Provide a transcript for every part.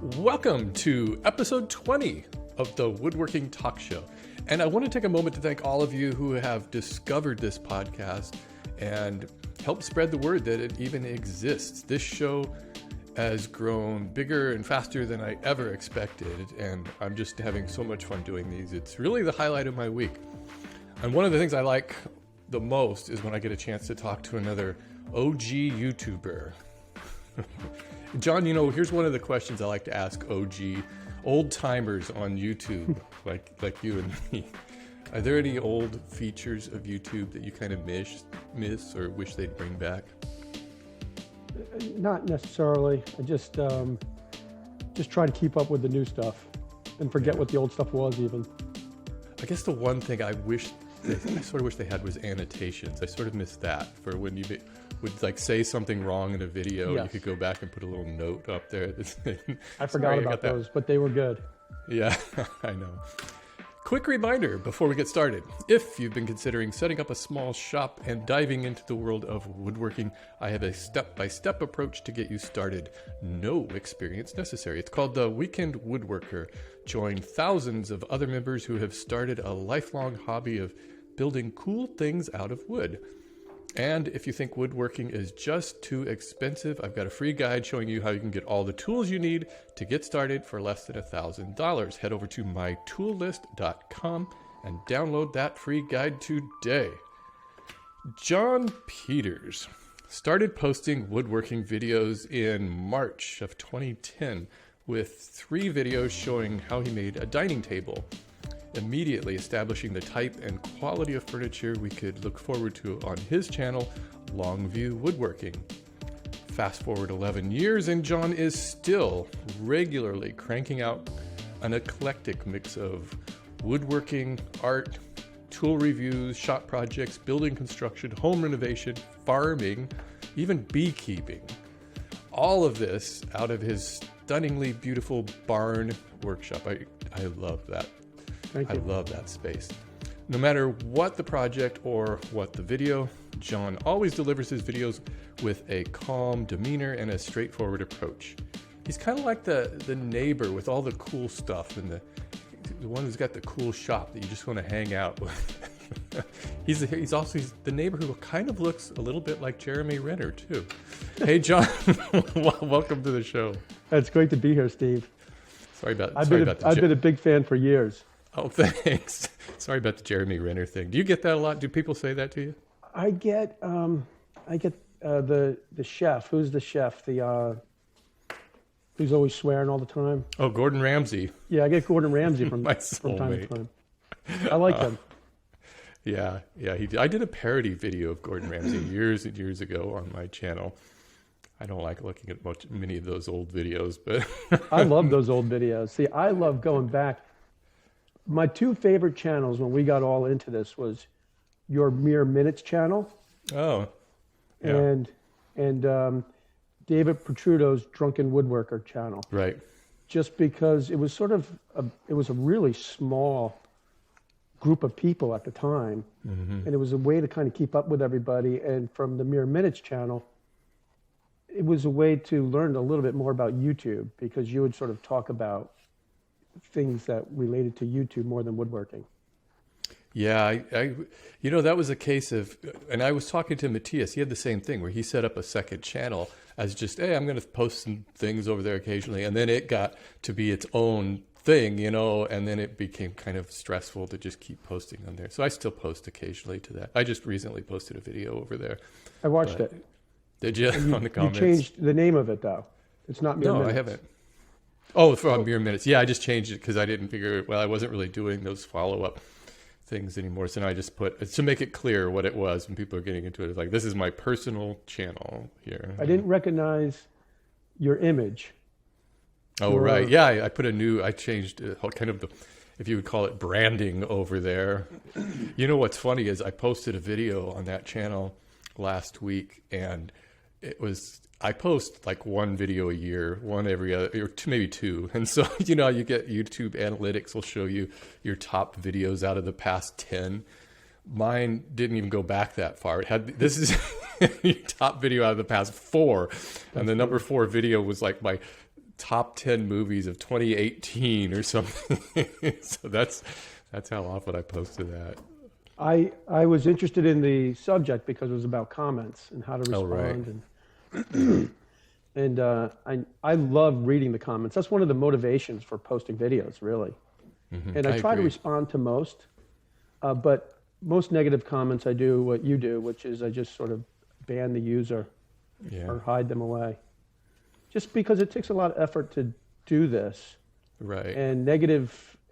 Welcome to episode 20 of the Woodworking Talk Show. And I want to take a moment to thank all of you who have discovered this podcast and helped spread the word that it even exists. This show has grown bigger and faster than I ever expected, and I'm just having so much fun doing these. It's really the highlight of my week. And one of the things I like the most is when I get a chance to talk to another OG YouTuber. John, here's one of the questions I like to ask OG old timers on YouTube, like you and me. Are there any old features of YouTube that you kind of miss or wish they'd bring back? Not necessarily. I just try to keep up with the new stuff and forget what the old stuff was even. I guess the one thing I sort of wish they had was annotations. I sort of miss that for when you would say something wrong in a video. Yes. You could go back and put a little note up there. I forgot about those, but they were good. Yeah, I know. Quick reminder before we get started. If you've been considering setting up a small shop and diving into the world of woodworking, I have a step-by-step approach to get you started. No experience necessary. It's called the Weekend Woodworker. Join thousands of other members who have started a lifelong hobby of building cool things out of wood. And if you think woodworking is just too expensive, I've got a free guide showing you how you can get all the tools you need to get started for less than $1,000. Head over to mytoollist.com and download that free guide today. Jon Peters started posting woodworking videos in March of 2010 with 3 videos showing how he made a dining table, immediately establishing the type and quality of furniture we could look forward to on his channel, Longview Woodworking. Fast forward 11 years and Jon is still regularly cranking out an eclectic mix of woodworking, art, tool reviews, shop projects, building construction, home renovation, farming, even beekeeping. All of this out of his stunningly beautiful barn workshop. I love that. I love that space. No matter what the project or what the video, Jon always delivers his videos with a calm demeanor and a straightforward approach. He's kind of like the neighbor with all the cool stuff and the one who's got the cool shop that you just want to hang out with. He's also the neighbor who kind of looks a little bit like Jeremy Renner too. Hey Jon, welcome to the show. It's great to be here, Steve. I've been a big fan for years. Oh, thanks. Sorry about the Jeremy Renner thing. Do you get that a lot? Do people say that to you? I get the chef. Who's the chef? Who's always swearing all the time? Oh, Gordon Ramsay. Yeah, I get Gordon Ramsay from My from time to soulmate. time. I like him. Yeah. I did a parody video of Gordon Ramsay years and years ago on my channel. I don't like looking at many of those old videos, but I love those old videos. See, I love going back. My 2 favorite channels when we got all into this was your Mere Minutes channel. Oh, yeah. And David Protrudo's Drunken Woodworker channel. Right. Just because it was it was a really small group of people at the time. Mm-hmm. And it was a way to kind of keep up with everybody. And from the Mere Minutes channel, it was a way to learn a little bit more about YouTube because you would sort of talk about things that related to YouTube more than woodworking. Yeah, that was a case of, and I was talking to Matthias, he had the same thing where he set up a second channel as just, hey, I'm going to post some things over there occasionally. And then it got to be its own thing, and then it became kind of stressful to just keep posting on there. So I still post occasionally to that. I just recently posted a video over there. I watched it. Did you? On the comments? You changed the name of it though. It's not Mere Minutes. No, I haven't. Oh, from Mere Minutes. Yeah, I just changed it because I didn't figure, I wasn't really doing those follow-up things anymore. So now I just put, to make it clear what it was when people are getting into it, it's like, this is my personal channel here. I didn't recognize your image. Oh, right. Yeah, I changed kind of if you would call it branding over there. What's funny is I posted a video on that channel last week and I post like one video a year, one every other, or maybe 2. And so, you get YouTube analytics will show you your top videos out of the past 10. Mine didn't even go back that far. This is your top video out of the past 4. And the number 4 video was like my top 10 movies of 2018 or something. So that's how often I posted that. I was interested in the subject because it was about comments and how to respond. Oh, right. And I love reading the comments. That's one of the motivations for posting videos, really. Mm-hmm. And I try to agree. respond to most, but most negative comments I do what you do, which is I just sort of ban the user or hide them away. Just because it takes a lot of effort to do this. Right. And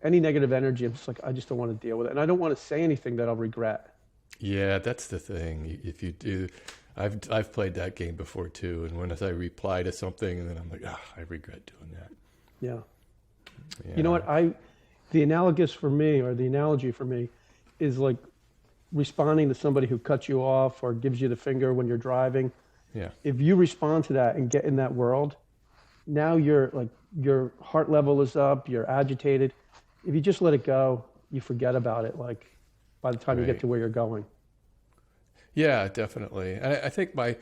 any negative energy, I'm just like, I just don't want to deal with it. And I don't want to say anything that I'll regret. Yeah, that's the thing. If you do, I've played that game before too. And when I reply to something and then I'm like, I regret doing that. Yeah. Yeah. You know what? The analogy for me is like responding to somebody who cuts you off or gives you the finger when you're driving. Yeah. If you respond to that and get in that world, now your heart level is up, you're agitated. If you just let it go, you forget about it, like by the time you get to where you're going. Yeah, definitely. I think my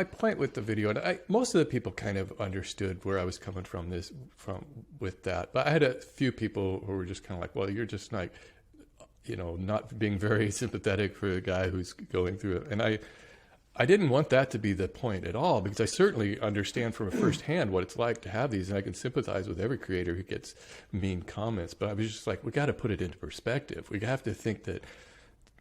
point with the video, and most of the people kind of understood where I was coming from with that, but I had a few people who were just kind of like, well, you're just like, not being very sympathetic for the guy who's going through it. And I didn't want that to be the point at all, because I certainly understand from firsthand what it's like to have these, and I can sympathize with every creator who gets mean comments. But I was just like, we got to put it into perspective. We have to think that,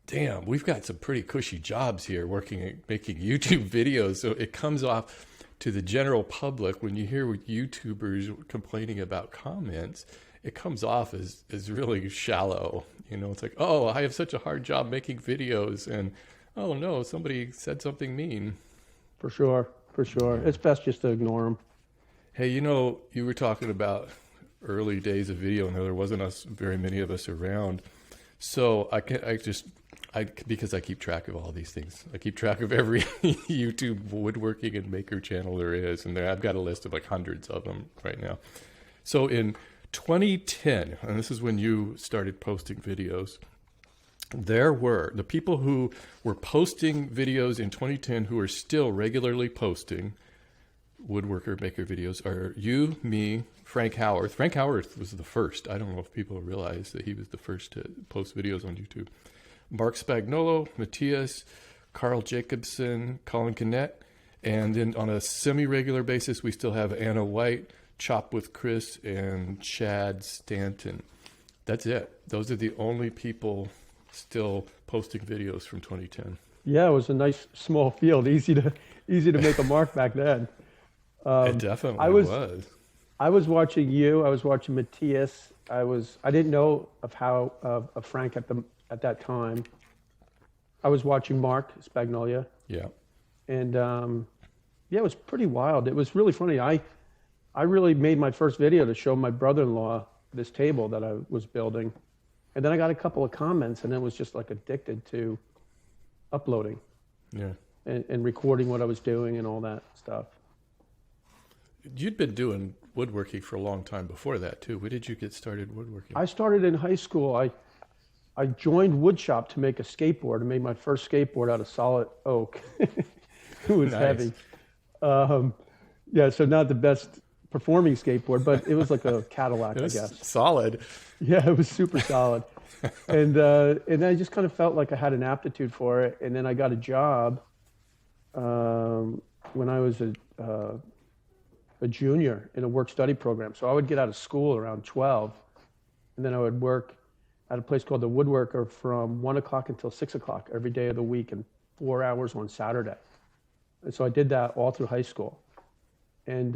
damn, we've got some pretty cushy jobs here making YouTube videos. So it comes off to the general public, when you hear YouTubers complaining about comments, it comes off as really shallow. It's like, oh, I have such a hard job making videos, and oh no, somebody said something mean. For sure. It's best just to ignore them. Hey, you were talking about early days of video, and there wasn't very many of us around. So because I keep track of all these things. I keep track of every YouTube woodworking and maker channel there is, and I've got a list of like hundreds of them right now. So in 2010, and this is when you started posting videos, there were the people who were posting videos in 2010 who are still regularly posting woodworker maker videos are you, me, Frank Howarth. Frank Howarth was the first. I don't know if people realize that he was the first to post videos on YouTube. Mark Spagnolo, Matthias, Carl Jacobson, Colin Kinnett, and then on a semi-regular basis, we still have Anna White, Chop with Chris, and Chad Stanton. That's it. Those are the only people still posting videos from 2010. Yeah, it was a nice small field, easy to make a mark back then. It definitely was. I was watching you. I was watching Matthias. I didn't know of Frank at that time. I was watching Mark Spagnolia. Yeah. And it was pretty wild. It was really funny. I really made my first video to show my brother-in-law this table that I was building. And then I got a couple of comments, and then was just like addicted to uploading. Yeah. And recording what I was doing and all that stuff. You'd been doing woodworking for a long time before that too. Where did you get started woodworking? I started in high school. I joined woodshop to make a skateboard. I made my first skateboard out of solid oak. It was heavy. So not the best performing skateboard, but it was like a Cadillac, I guess. Solid. Yeah, it was super solid. And I just kind of felt like I had an aptitude for it. And then I got a job when I was a junior in a work-study program. So I would get out of school around 12, and then I would work at a place called the Woodworker from 1 o'clock until 6 o'clock every day of the week, and 4 hours on Saturday. And so I did that all through high school. And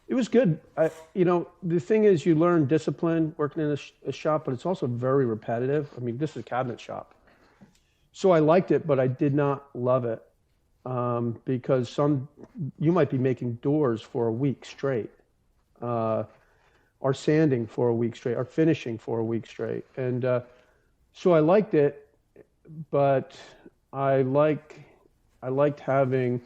it was good. The thing is, you learn discipline working in a shop, but it's also very repetitive. I mean, this is a cabinet shop. So I liked it, but I did not love it. Because you might be making doors for a week straight, or sanding for a week straight, or finishing for a week straight. And so I liked it, but I liked having,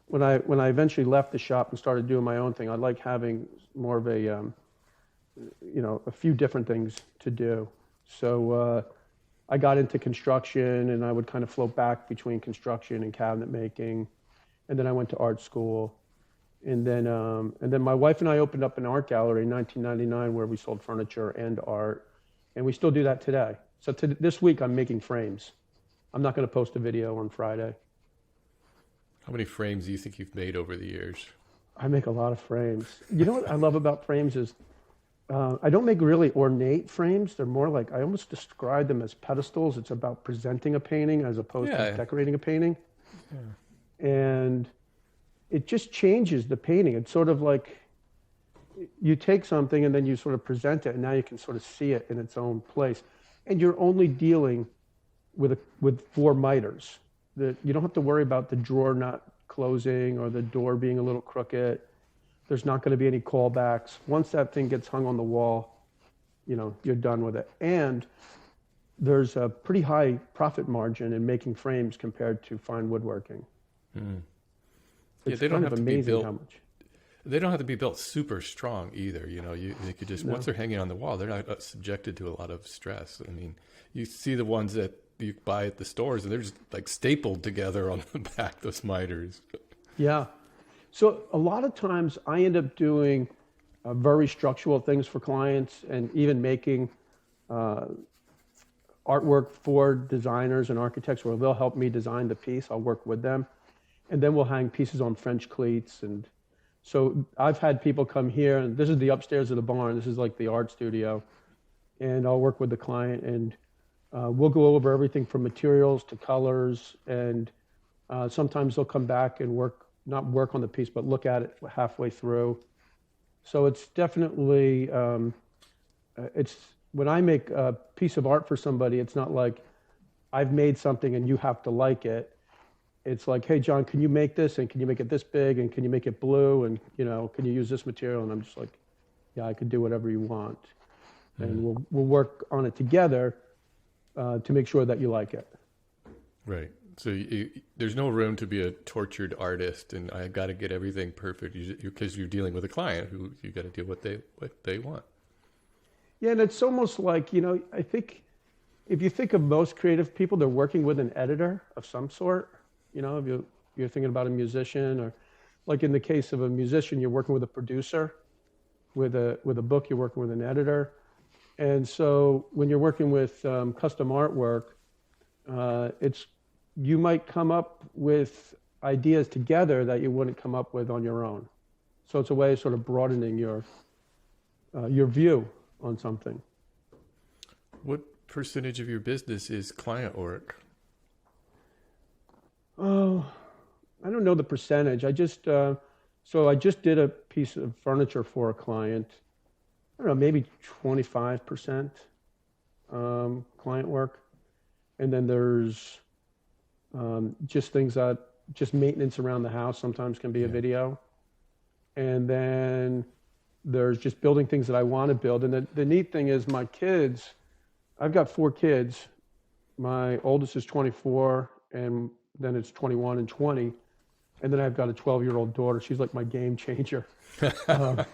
when I eventually left the shop and started doing my own thing, I liked having more of a few different things to do. So I got into construction, and I would kind of float back between construction and cabinet making. And then I went to art school. And then my wife and I opened up an art gallery in 1999 where we sold furniture and art, and we still do that today. So this week I'm making frames. I'm not going to post a video on Friday. How many frames do you think you've made over the years? I make a lot of frames. You know what I love about frames is I don't make really ornate frames. They're more like, I almost describe them as pedestals. It's about presenting a painting as opposed to decorating a painting. Yeah. And it just changes the painting. It's sort of like you take something and then you sort of present it, and now you can sort of see it in its own place. And you're only dealing with 4 miters. You don't have to worry about the drawer not closing or the door being a little crooked. There's not going to be any callbacks. Once that thing gets hung on the wall, you're done with it. And there's a pretty high profit margin in making frames compared to fine woodworking. Mm. It's they don't kind have of to be amazing built. how much. They don't have to be built super strong either. They could just, once they're hanging on the wall, they're not subjected to a lot of stress. I mean, you see the ones that you buy at the stores and they're just like stapled together on the back, those miters. Yeah. So a lot of times I end up doing very structural things for clients, and even making artwork for designers and architects where they'll help me design the piece. I'll work with them. And then we'll hang pieces on French cleats. And so I've had people come here, and this is the upstairs of the barn. This is like the art studio. And I'll work with the client, and we'll go over everything from materials to colors. And sometimes they'll come back and not work on the piece, but look at it halfway through. So it's definitely, when I make a piece of art for somebody, it's not like I've made something and you have to like it. It's like, hey, John, can you make this? And can you make it this big? And can you make it blue? And, can you use this material? And I'm just like, yeah, I could do whatever you want. And we'll work on it together to make sure that you like it. Right. So there's no room to be a tortured artist, and I got to get everything perfect because you're dealing with a client who you got to do what they want. Yeah, and it's almost like, I think if you think of most creative people, they're working with an editor of some sort. If you're thinking about a musician, or like in the case of a musician, you're working with a producer. With a book, you're working with an editor. And so when you're working with custom artwork, you might come up with ideas together that you wouldn't come up with on your own. So it's a way of sort of broadening your view on something. What percentage of your business is client work? Oh, I don't know the percentage. I just did a piece of furniture for a client. I don't know, maybe 25% client work. And then there's just maintenance around the house sometimes can be a video. And then there's just building things that I want to build. And the neat thing is my kids, I've got 4 kids. My oldest is 24, and then it's 21 and 20. And then I've got a 12-year-old daughter. She's like my game changer. But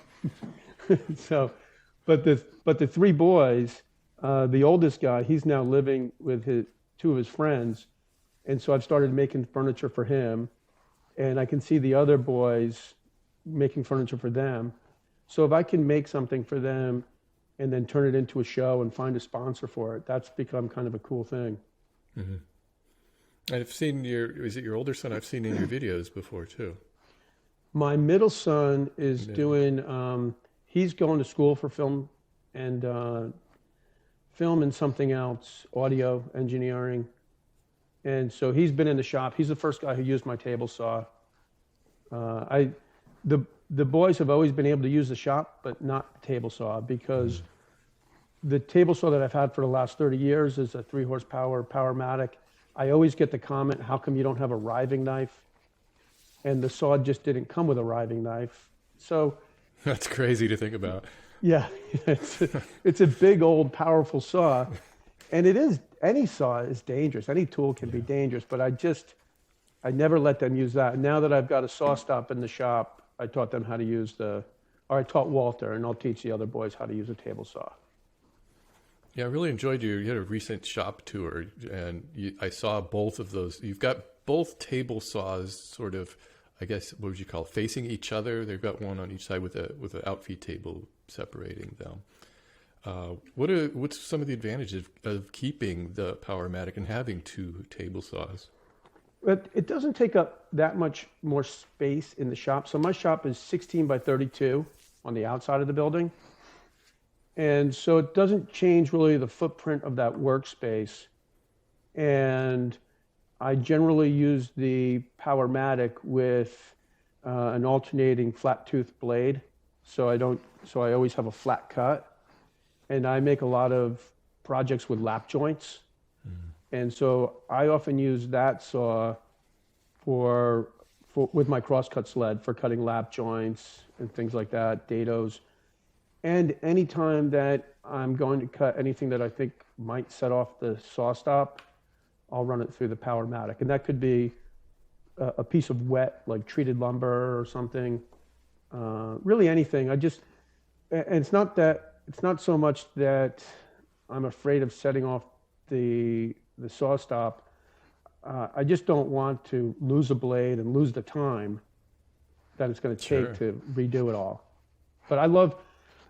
the 3 boys, the oldest guy, he's now living with 2 of his friends. And so I've started making furniture for him. And I can see the other boys making furniture for them. So if I can make something for them and then turn it into a show and find a sponsor for it, that's become kind of a cool thing. Mm-hmm. I've seen is it your older son? I've seen in your videos before too. My middle son is doing, he's going to school for film and something else, audio engineering. And so he's been in the shop. He's the first guy who used my table saw. The boys have always been able to use the shop, but not the table saw, because the table saw that I've had for the last 30 years is a 3-horsepower Powermatic. I always get the comment, how come you don't have a riving knife? And the saw just didn't come with a riving knife. So that's crazy to think about. Yeah, it's a big, old, powerful saw. And any saw is dangerous. Any tool can be dangerous, but I never let them use that. And now that I've got a saw stop in the shop, I taught them how to use I taught Walter, and I'll teach the other boys how to use a table saw. Yeah, I really enjoyed you had a recent shop tour, and I saw both of those. You've got both table saws sort of I guess, what would you call it, facing each other. They've got one on each side with an outfeed table separating them. What's some of the advantages of keeping the Powermatic and having two table saws? But it doesn't take up that much more space in the shop. So my shop is 16 by 32 on the outside of the building. And so it doesn't change really the footprint of that workspace. And I generally use the Powermatic with an alternating flat tooth blade. So I always have a flat cut. And I make a lot of projects with lap joints. And so I often use that saw with my crosscut sled for cutting lap joints and things like that, dados. And anytime that I'm going to cut anything that I think might set off the saw stop, I'll run it through the Powermatic. And that could be a piece of wet, like treated lumber or something. Really anything. And it's not so much that I'm afraid of setting off the saw stop. I just don't want to lose a blade and lose the time that it's going to take to redo it all. But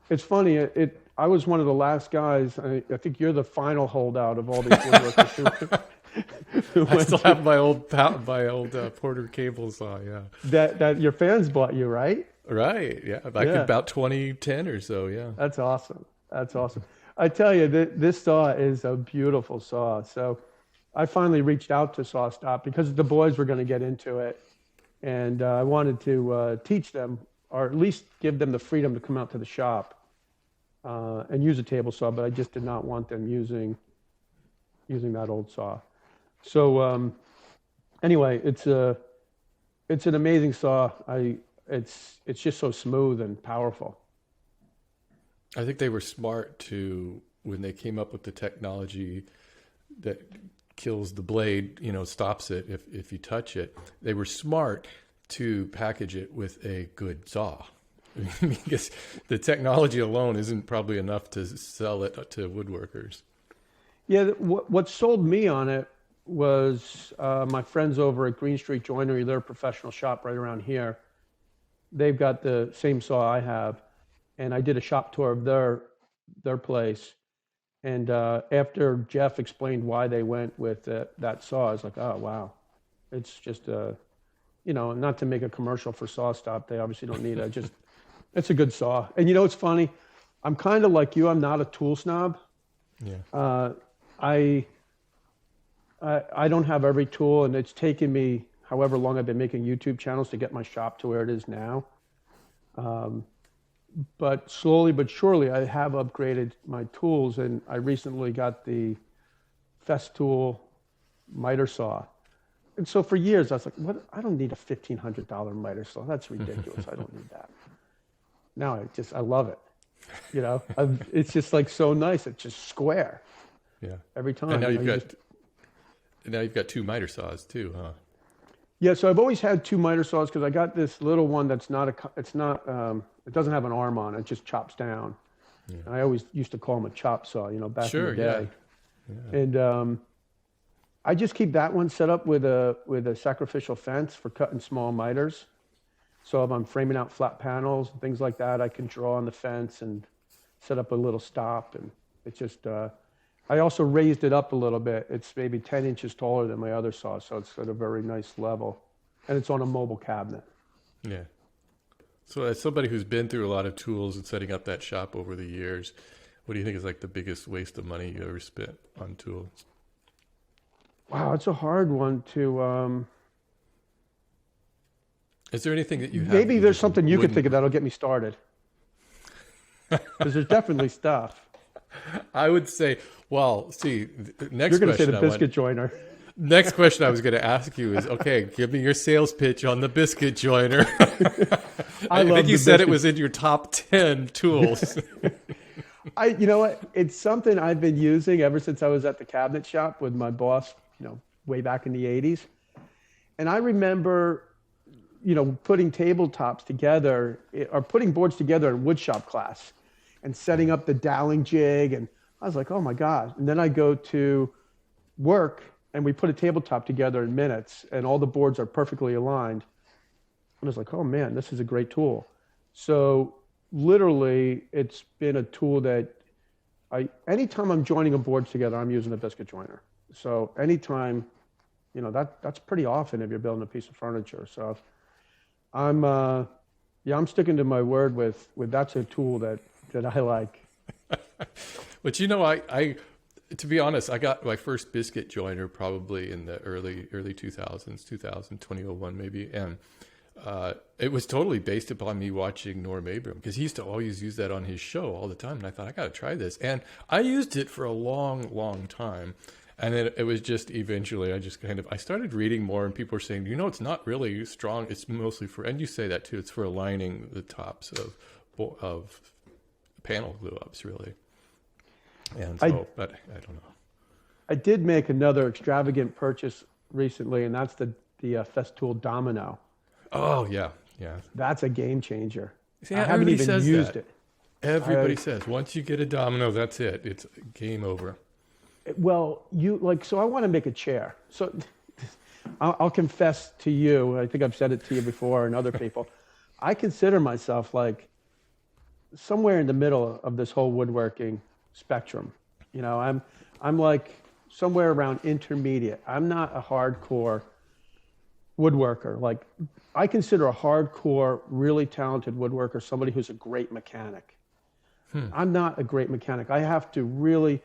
it's funny, I was one of the last guys, I think you're the final holdout of all these woodworkers I still have my old Porter cable saw, yeah. That your fans bought you, right? Right, yeah. Back in about 2010 or so, yeah. That's awesome. I tell you, this saw is a beautiful saw. So I finally reached out to Saw Stop because the boys were going to get into it. And I wanted to teach them, or at least give them the freedom to come out to the shop and use a table saw, but I just did not want them using that old saw. So anyway, it's an amazing saw. It's just so smooth and powerful. I think they were smart when they came up with the technology that kills the blade, stops it if you touch it. They were smart to package it with a good saw. Because the technology alone isn't probably enough to sell it to woodworkers. Yeah, what sold me on it was my friends over at Green Street Joinery. They're a professional shop right around here. They've got the same saw I have, and I did a shop tour of their place. And after Jeff explained why they went with that saw, I was like, oh wow, it's just not to make a commercial for Saw Stop. They obviously don't need it. It's a good saw. And it's funny, I'm kind of like you. I'm not a tool snob. Yeah. I don't have every tool, and it's taken me however long I've been making YouTube channels to get my shop to where it is now. But slowly but surely, I have upgraded my tools, and I recently got the Festool miter saw. And so for years, I was like, "What? I don't need a $1,500 miter saw. That's ridiculous. I don't need that." Now I love it. It's just like so nice. It's just square. Yeah. Every time. And now you've got two miter saws too, huh? Yeah. So I've always had two miter saws because I got this little one that's it doesn't have an arm on it. It just chops down. Yeah. And I always used to call them a chop saw, back in the day. Yeah. And I just keep that one set up with a sacrificial fence for cutting small miters. So if I'm framing out flat panels and things like that, I can draw on the fence and set up a little stop. And it's just, I also raised it up a little bit. It's maybe 10 inches taller than my other saw, so it's at a very nice level. And it's on a mobile cabinet. Yeah. So as somebody who's been through a lot of tools and setting up that shop over the years, what do you think is like the biggest waste of money you ever spent on tools? Wow, it's a hard one to... Is there anything that you have? Maybe there's something you could think of that'll get me started. Because there's definitely stuff. I would say, well, see, next You're going to say question the biscuit joiner. Next question I was going to ask you is, okay, give me your sales pitch on the biscuit joiner. I think you said it was in your top 10 tools. You know what? It's something I've been using ever since I was at the cabinet shop with my boss, way back in the 80s. And I remember, putting tabletops together or putting boards together in woodshop class and setting up the doweling jig. And I was like, oh my God. And then I go to work and we put a tabletop together in minutes and all the boards are perfectly aligned. I was like, oh man, this is a great tool. So literally, it's been a tool that anytime I'm joining a board together, I'm using a biscuit joiner. So anytime, that's pretty often if you're building a piece of furniture. So I'm sticking to my word with that's a tool that I like. But I to be honest, I got my first biscuit joiner probably in the early 2000s, 2001 maybe, and it was totally based upon me watching Norm Abram, because he used to always use that on his show all the time, and I thought, I got to try this, and I used it for a long time, and then it was just eventually I started reading more, and people were saying, it's not really strong, it's mostly for, and you say that too, it's for aligning the tops of panel glue ups really. And so, but I don't know. I did make another extravagant purchase recently, and that's the Festool Domino. Oh yeah. That's a game changer. See, I haven't even used it. Everybody says once you get a Domino, that's it. It's game over. Well, so I want to make a chair. So I'll confess to you. I think I've said it to you before and other people. I consider myself like somewhere in the middle of this whole woodworking spectrum. I'm like somewhere around intermediate. I'm not a hardcore woodworker. Like, I consider a hardcore, really talented woodworker somebody who's a great mechanic. I'm not a great mechanic. I have to really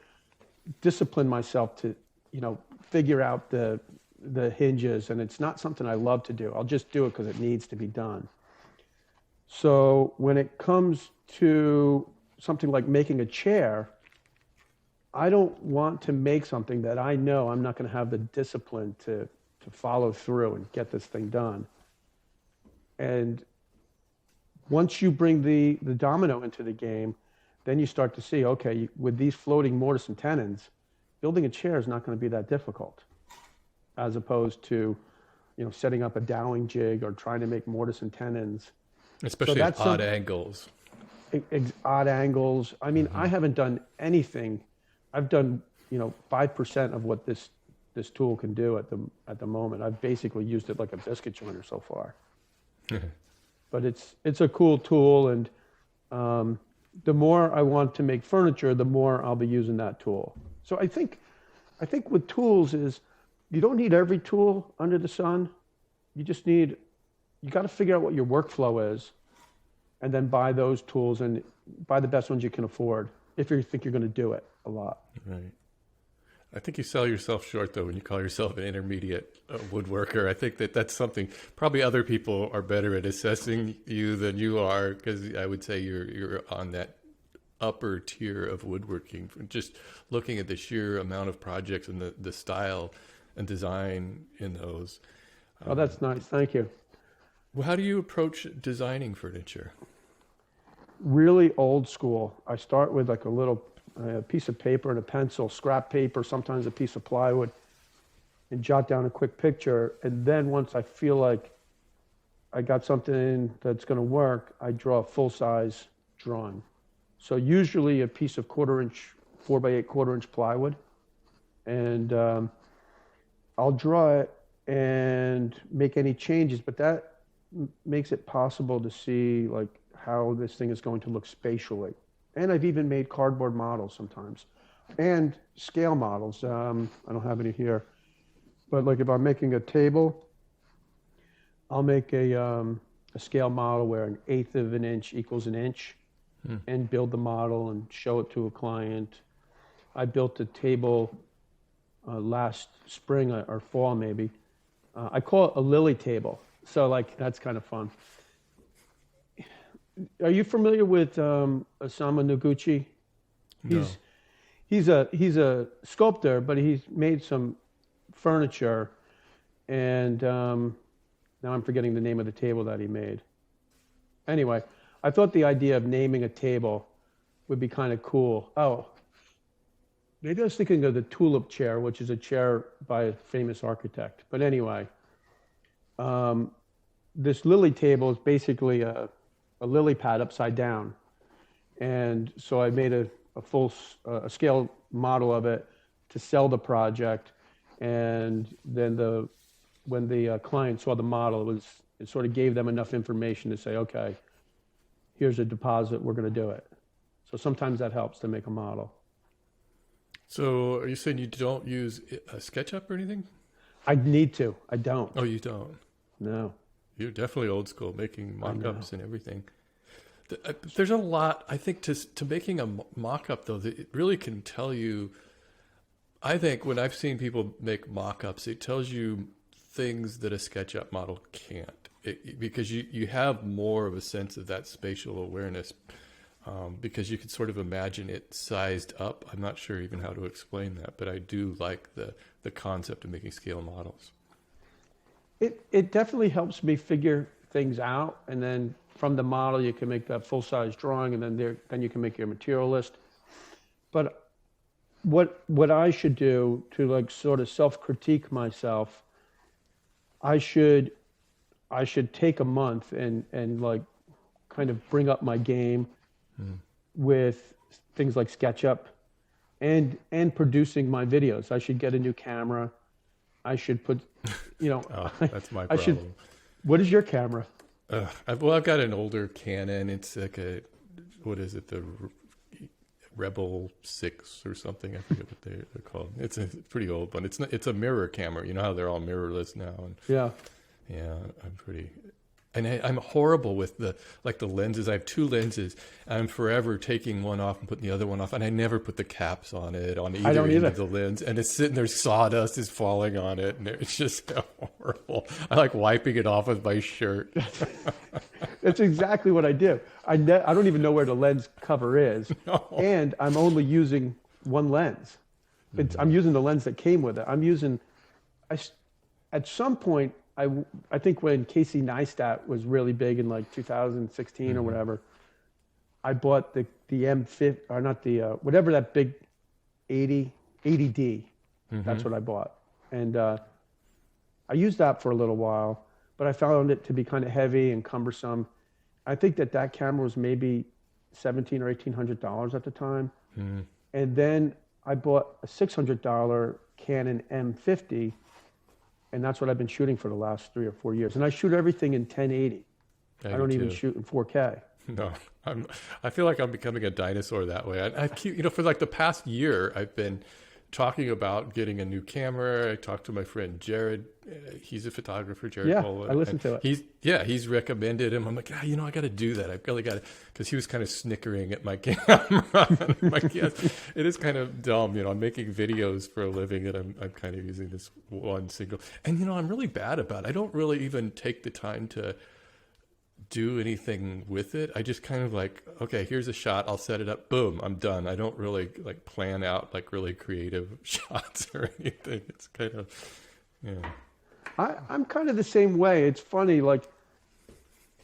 discipline myself to, figure out the hinges, and it's not something I love to do. I'll just do it because it needs to be done. So when it comes to something like making a chair, I don't want to make something that I know I'm not going to have the discipline to follow through and get this thing done. And once you bring the Domino into the game, then you start to see, okay, with these floating mortise and tenons, building a chair is not going to be that difficult, as opposed to, setting up a dowling jig or trying to make mortise and tenons. Especially at odd angles. Odd angles. I mean, I haven't done anything. I've done, 5% of what this tool can do at the moment. I've basically used it like a biscuit joiner so far. But it's a cool tool, and the more I want to make furniture, the more I'll be using that tool. So I think with tools is you don't need every tool under the sun. You got to figure out what your workflow is, and then buy those tools and buy the best ones you can afford if you think you're going to do it a lot. Right. I think you sell yourself short, though, when you call yourself an intermediate woodworker. I think that's something probably other people are better at assessing you than you are, because I would say you're on that upper tier of woodworking. Just looking at the sheer amount of projects and the style and design in those. Oh, that's nice. Thank you. Well, how do you approach designing furniture? Really old school. I start with like a little piece of paper and a pencil, scrap paper, sometimes a piece of plywood, and jot down a quick picture. And then once I feel like I got something that's going to work, I draw a full-size drawing. So usually a piece of 4x8 1/4-inch plywood, and I'll draw it and make any changes, but that makes it possible to see like how this thing is going to look spatially. And I've even made cardboard models sometimes, and scale models. I don't have any here, but like if I'm making a table, I'll make a scale model where 1/8 of an inch equals an inch, and build the model and show it to a client. I built a table last spring or fall maybe. I call it a lily table. So like that's kind of fun. Are you familiar with Osamu Noguchi? No. He's a sculptor, but he's made some furniture, and now I'm forgetting the name of the table that he made. Anyway, I thought the idea of naming a table would be kind of cool. Oh, maybe I was thinking of the tulip chair, which is a chair by a famous architect. But anyway, this lily table is basically a lily pad upside down. And so I made a full scale model of it to sell the project. And then when the client saw the model, It sort of gave them enough information to say, okay, here's a deposit, we're going to do it. So sometimes that helps to make a model. So are you saying you don't use SketchUp or anything? I need to. I don't. Oh, you don't? No. You're definitely old school, making mock-ups and everything. There's a lot, I think, to making a mock-up, though, that it really can tell you. I think when I've seen people make mock-ups, it tells you things that a SketchUp model can't, because you have more of a sense of that spatial awareness, because you can sort of imagine it sized up. I'm not sure even how to explain that, but I do like the concept of making scale models. It definitely helps me figure things out, and then from the model you can make that full-size drawing, and then you can make your material list. But what I should do to like sort of self-critique myself, I should take a month and like kind of bring up my game with things like SketchUp and producing my videos. I should get a new camera. I should put, Oh, that's my problem. I should. What is your camera? I've got an older Canon. It's like what is it? The Rebel 6 or something. I forget what they're called. It's a pretty old one. It's a mirror camera. You know how they're all mirrorless now. And yeah. I'm horrible with the lenses. I have two lenses. I'm forever taking one off and putting the other one off, and I never put the caps on it on either end of the lens. And it's sitting there, sawdust is falling on it, and it's just horrible. I like wiping it off with my shirt. That's exactly what I do. I don't even know where the lens cover is, and I'm only using one lens. I'm using the lens that came with it. At some point, I think when Casey Neistat was really big in like 2016 or whatever, I bought the M50, or not the, whatever that big 80D. That's what I bought. And I used that for a little while, but I found it to be kind of heavy and cumbersome. I think that camera was maybe $1,700 or $1,800 at the time. And then I bought a $600 Canon M50, and that's what I've been shooting for the last 3 or 4 years. And I shoot everything in 1080. I don't even shoot in 4K. No, I feel like I'm becoming a dinosaur that way. I keep, for like the past year, I've been talking about getting a new camera. I talked to my friend Jared. He's a photographer, Jared Pola. I listened to it. He's recommended him. I'm like, I got to do that. I've really got to, because he was kind of snickering at my camera. I'm like, yes, it is kind of dumb. I'm making videos for a living, and I'm kind of using this one single. And I'm really bad about it. I don't really even take the time to do anything with it. I just kind of like, okay, here's a shot, I'll set it up, boom, I'm done. I don't really like plan out like really creative shots or anything. It's kind of, I'm kind of the same way. It's funny, like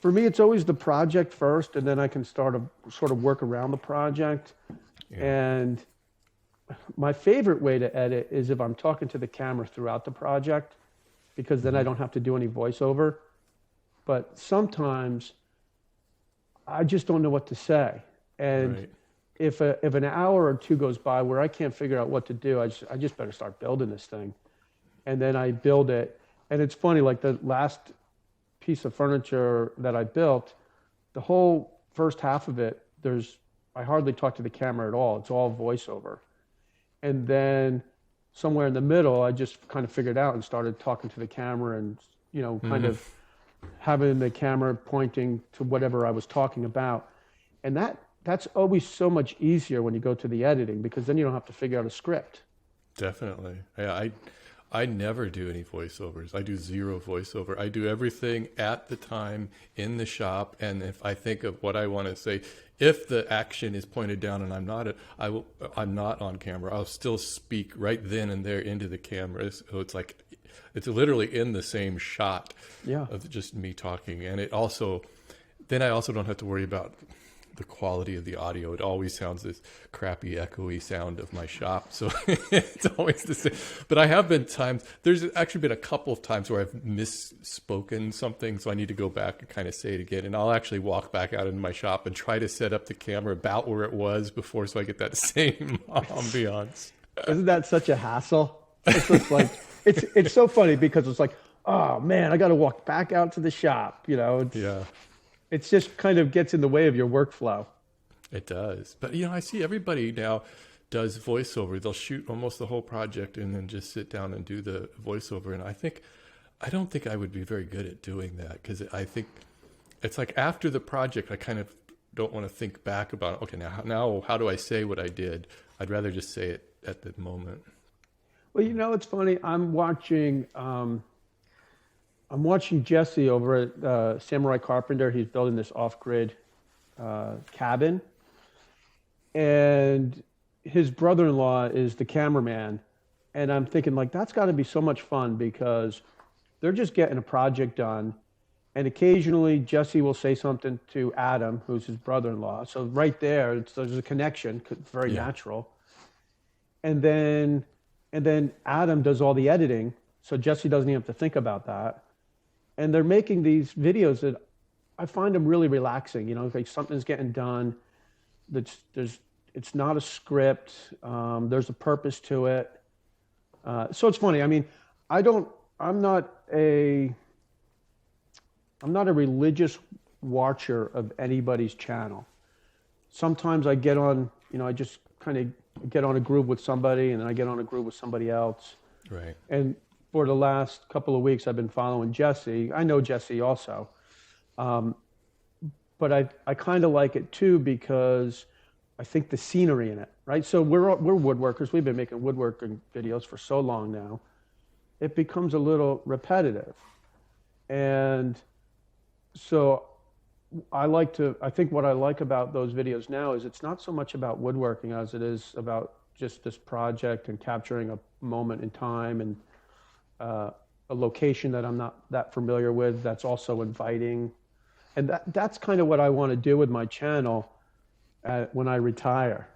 for me, it's always the project first, and then I can start to sort of work around the project. And my favorite way to edit is if I'm talking to the camera throughout the project, because then I don't have to do any voiceover. But sometimes I just don't know what to say. And if an hour or two goes by where I can't figure out what to do, I just better start building this thing. And then I build it. And it's funny, like the last piece of furniture that I built, the whole first half of it, I hardly talk to the camera at all. It's all voiceover. And then somewhere in the middle, I just kind of figured out and started talking to the camera and, kind of having the camera pointing to whatever I was talking about. And that's always so much easier when you go to the editing, because then you don't have to figure out a script. Definitely. Yeah, I never do any voiceovers. I do zero voiceover. I do everything at the time in the shop. And if I think of what I want to say, if the action is pointed down and I'm not on camera, I'll still speak right then and there into the camera. So it's like, it's literally in the same shot of just me talking. And I also don't have to worry about the quality of the audio. It always sounds this crappy, echoey sound of my shop. So it's always the same. But there's actually been a couple of times where I've misspoken something. So I need to go back and kind of say it again. And I'll actually walk back out into my shop and try to set up the camera about where it was before, so I get that same ambiance. Isn't that such a hassle? It's just like, it's so funny because it's like, oh man, I got to walk back out to the shop. Yeah, It's just kind of gets in the way of your workflow. it does. But I see everybody now does voiceover. They'll shoot almost the whole project and then just sit down and do the voiceover. And I don't think I would be very good at doing that, because I think it's like after the project, I kind of don't want to think back about, okay, now how do I say what I did? I'd rather just say it at the moment. Well, it's funny. I'm watching Jesse over at Samurai Carpenter. He's building this off-grid cabin, and his brother-in-law is the cameraman. And I'm thinking, like, that's got to be so much fun, because they're just getting a project done. And occasionally Jesse will say something to Adam, who's his brother-in-law. So right there, there's a connection, very natural. And then Adam does all the editing, so Jesse doesn't even have to think about that. And they're making these videos that I find them really relaxing. Like something's getting done. It's not a script. There's a purpose to it. So it's funny. I mean, I'm not a religious watcher of anybody's channel. Sometimes I get on, I just kind of get on a groove with somebody, and then I get on a groove with somebody else. Right. And for the last couple of weeks, I've been following Jesse. I know Jesse also. But I kind of like it too, because I think the scenery in it, right? So we're woodworkers. We've been making woodworking videos for so long now. It becomes a little repetitive. And so I think what I like about those videos now is it's not so much about woodworking as it is about just this project and capturing a moment in time, and a location that I'm not that familiar with that's also inviting. And that's kind of what I want to do with my channel when I retire.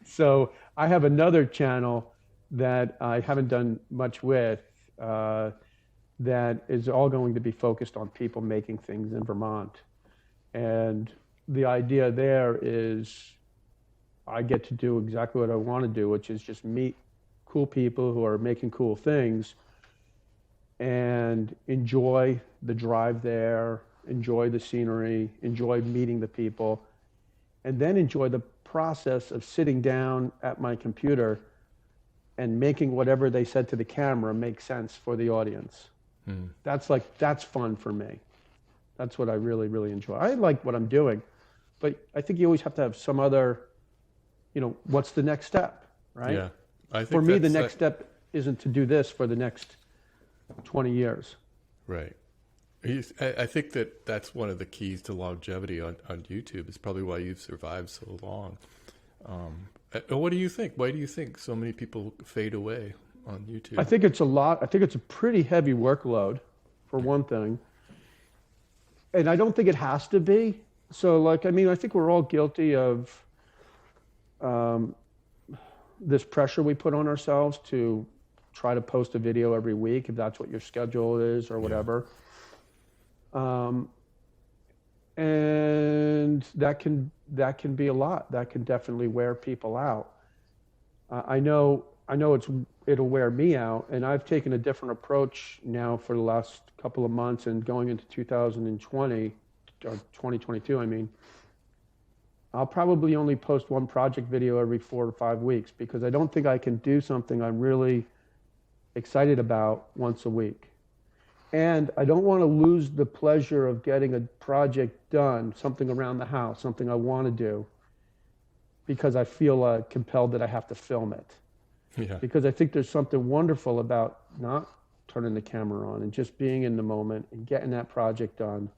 So I have another channel that I haven't done much with, that is all going to be focused on people making things in Vermont. And the idea there is I get to do exactly what I want to do, which is just meet cool people who are making cool things and enjoy the drive there, enjoy the scenery, enjoy meeting the people, and then enjoy the process of sitting down at my computer and making whatever they said to the camera make sense for the audience. That's fun for me. That's what I really, really enjoy. I like what I'm doing, but I think you always have to have some other, what's the next step, right? Yeah. I think for me, the next step isn't to do this for the next 20 years. Right. I think that's one of the keys to longevity on YouTube. It's probably why you've survived so long. What do you think? Why do you think so many people fade away on YouTube? I think it's a lot. I think it's a pretty heavy workload, for one thing. And I don't think it has to be. So, I think we're all guilty of this pressure we put on ourselves to try to post a video every week, if that's what your schedule is or whatever. And that can be a lot. That can definitely wear people out. I know it'll wear me out, and I've taken a different approach now for the last couple of months, and going into 2020 or 2022. I'll probably only post one project video every 4 or 5 weeks, because I don't think I can do something I'm really excited about once a week. And I don't want to lose the pleasure of getting a project done, something around the house, something I want to do, because I feel compelled that I have to film it. Yeah. Because I think there's something wonderful about not turning the camera on and just being in the moment and getting that project done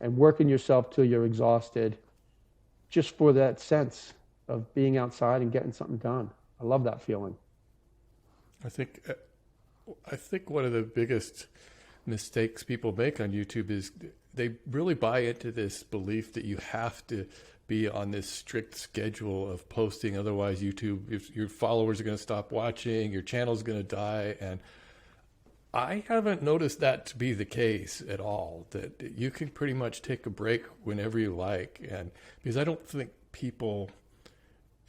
and working yourself till you're exhausted, just for that sense of being outside and getting something done. I love that feeling. I think one of the biggest mistakes people make on YouTube is they really buy into this belief that you have to be on this strict schedule of posting, otherwise your followers are going to stop watching, your channel's going to die. And I haven't noticed that to be the case at all, that you can pretty much take a break whenever you like. And because I don't think people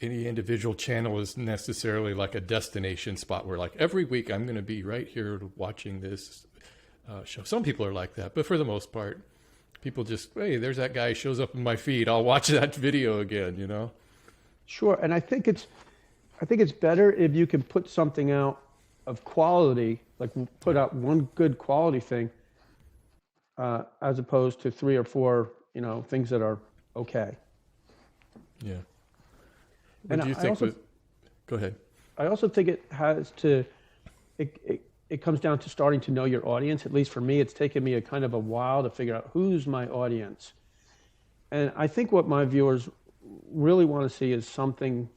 any individual channel is necessarily like a destination spot where like every week I'm going to be right here watching this show. Some people are like that, but for the most part, people just, hey, there's that guy shows up in my feed. I'll watch that video again, you know? Sure. And I think it's better if you can put something out of quality, like put out one good quality thing, as opposed to 3 or 4, things that are okay. Yeah. What And do you I think also, go ahead. I also think it comes down to starting to know your audience. At least for me, it's taken me a kind of a while to figure out who's my audience. And I think what my viewers really want to see is something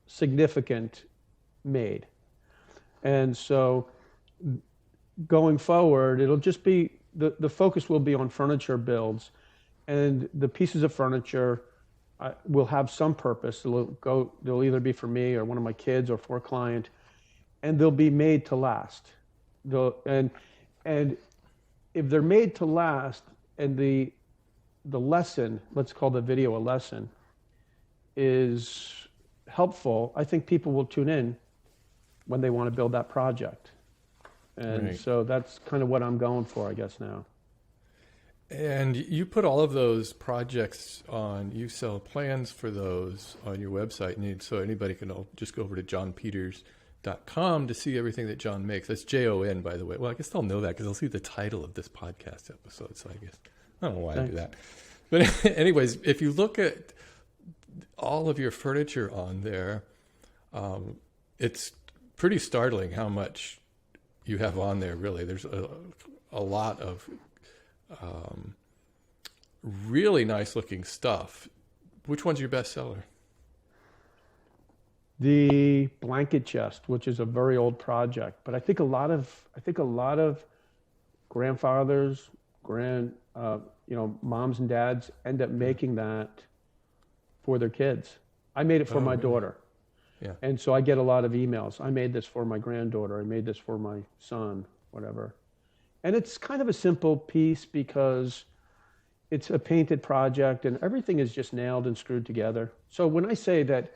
significant made. And so going forward, it'll just be, the focus will be on furniture builds, and the pieces of furniture will have some purpose. They'll either be for me or one of my kids or for a client, and they'll be made to last. And if they're made to last, and the lesson, let's call the video a lesson, is helpful, I think people will tune in when they want to build that project. And right. So that's kind of what I'm going for, I guess, now. And you put all of those projects on, you sell plans for those on your website. And so anybody can just go over to jonpeters.com to see everything that Jon makes. That's Jon, by the way. Well, I guess they'll know that because they'll see the title of this podcast episode. So I guess, I don't know why I do that. But anyways, if you look at all of your furniture on there, it's pretty startling how much you have on there, really. There's a lot of really nice looking stuff. Which one's your best seller? The blanket chest, which is a very old project, but I think a lot of grandfathers, moms and dads end up making that for their kids. I made it for my daughter. Yeah. And so I get a lot of emails. I made this for my granddaughter. I made this for my son, whatever. And it's kind of a simple piece because it's a painted project and everything is just nailed and screwed together. So when I say that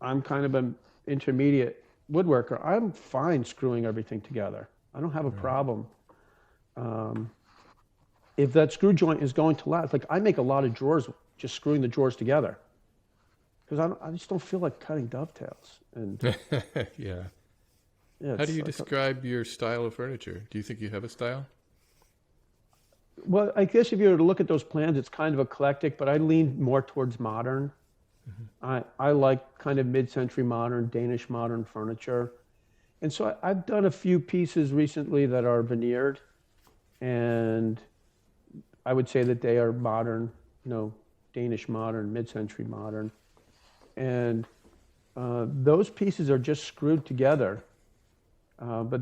I'm kind of an intermediate woodworker, I'm fine screwing everything together. I don't have a problem. If that screw joint is going to last, like I make a lot of drawers just screwing the drawers together because I just don't feel like cutting dovetails. And yeah. Yeah, how do you describe your style of furniture? Do you think you have a style? Well, I guess if you were to look at those plans, it's kind of eclectic, but I lean more towards modern. Mm-hmm. I like kind of mid-century modern, Danish modern furniture. And so I've done a few pieces recently that are veneered, and I would say that they are modern, Danish modern, mid-century modern. And those pieces are just screwed together. But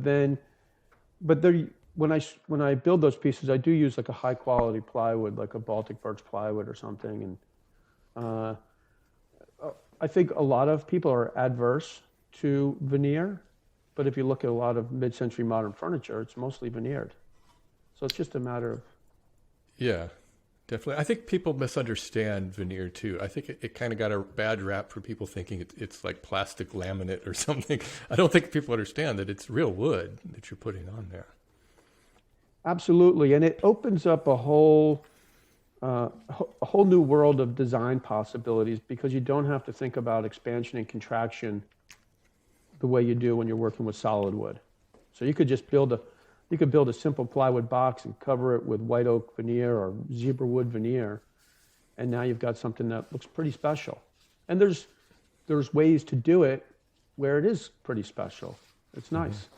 when I build those pieces, I do use like a high quality plywood, like a Baltic birch plywood or something. And I think a lot of people are adverse to veneer, but if you look at a lot of mid-century modern furniture, it's mostly veneered. So it's just a matter of. Yeah, definitely. I think people misunderstand veneer too. I think it kind of got a bad rap for people thinking it's like plastic laminate or something. I don't think people understand that it's real wood that you're putting on there. Absolutely, and it opens up a whole new world of design possibilities because you don't have to think about expansion and contraction the way you do when you're working with solid wood. So you could just build a simple plywood box and cover it with white oak veneer or zebra wood veneer, and now you've got something that looks pretty special. And there's ways to do it where it is pretty special. It's nice. Mm-hmm.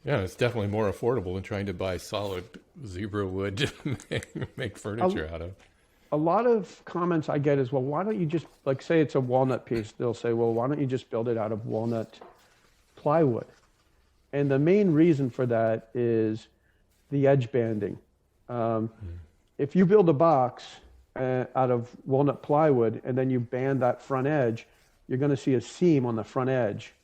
Yeah, it's definitely more affordable than trying to buy solid zebra wood to make furniture out of. A lot of comments I get is, well, why don't you just, like, say it's a walnut piece, they'll say, well, why don't you just build it out of walnut plywood? And the main reason for that is the edge banding. If you build a box out of walnut plywood and then you band that front edge, you're going to see a seam on the front edge.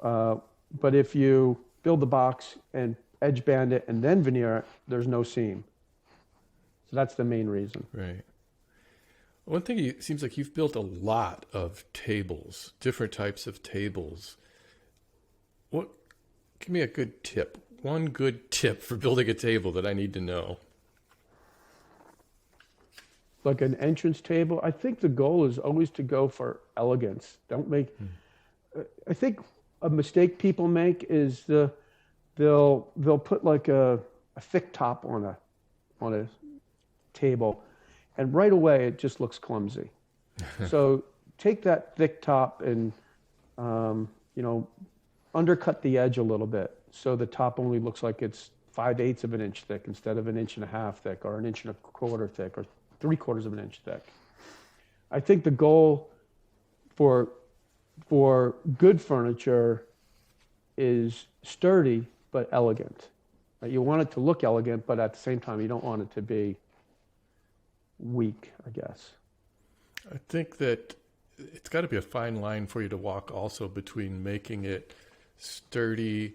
But if you build the box and edge band it and then veneer it, there's no seam. So that's the main reason. Right. One thing, it seems like you've built a lot of tables, different types of tables. Give me a good tip. One good tip for building a table that I need to know. Like an entrance table, I think the goal is always to go for elegance. Don't make. I think a mistake people make is they'll put like a thick top on a table, and right away it just looks clumsy. So take that thick top and undercut the edge a little bit, so the top only looks like it's 5/8 of an inch thick instead of 1.5 inches thick, or 1.25 inches thick, or 3/4 of an inch thick. I think the goal for good furniture is sturdy but elegant. Right? You want it to look elegant, but at the same time, you don't want it to be weak, I guess. I think that it's got to be a fine line for you to walk also between making it sturdy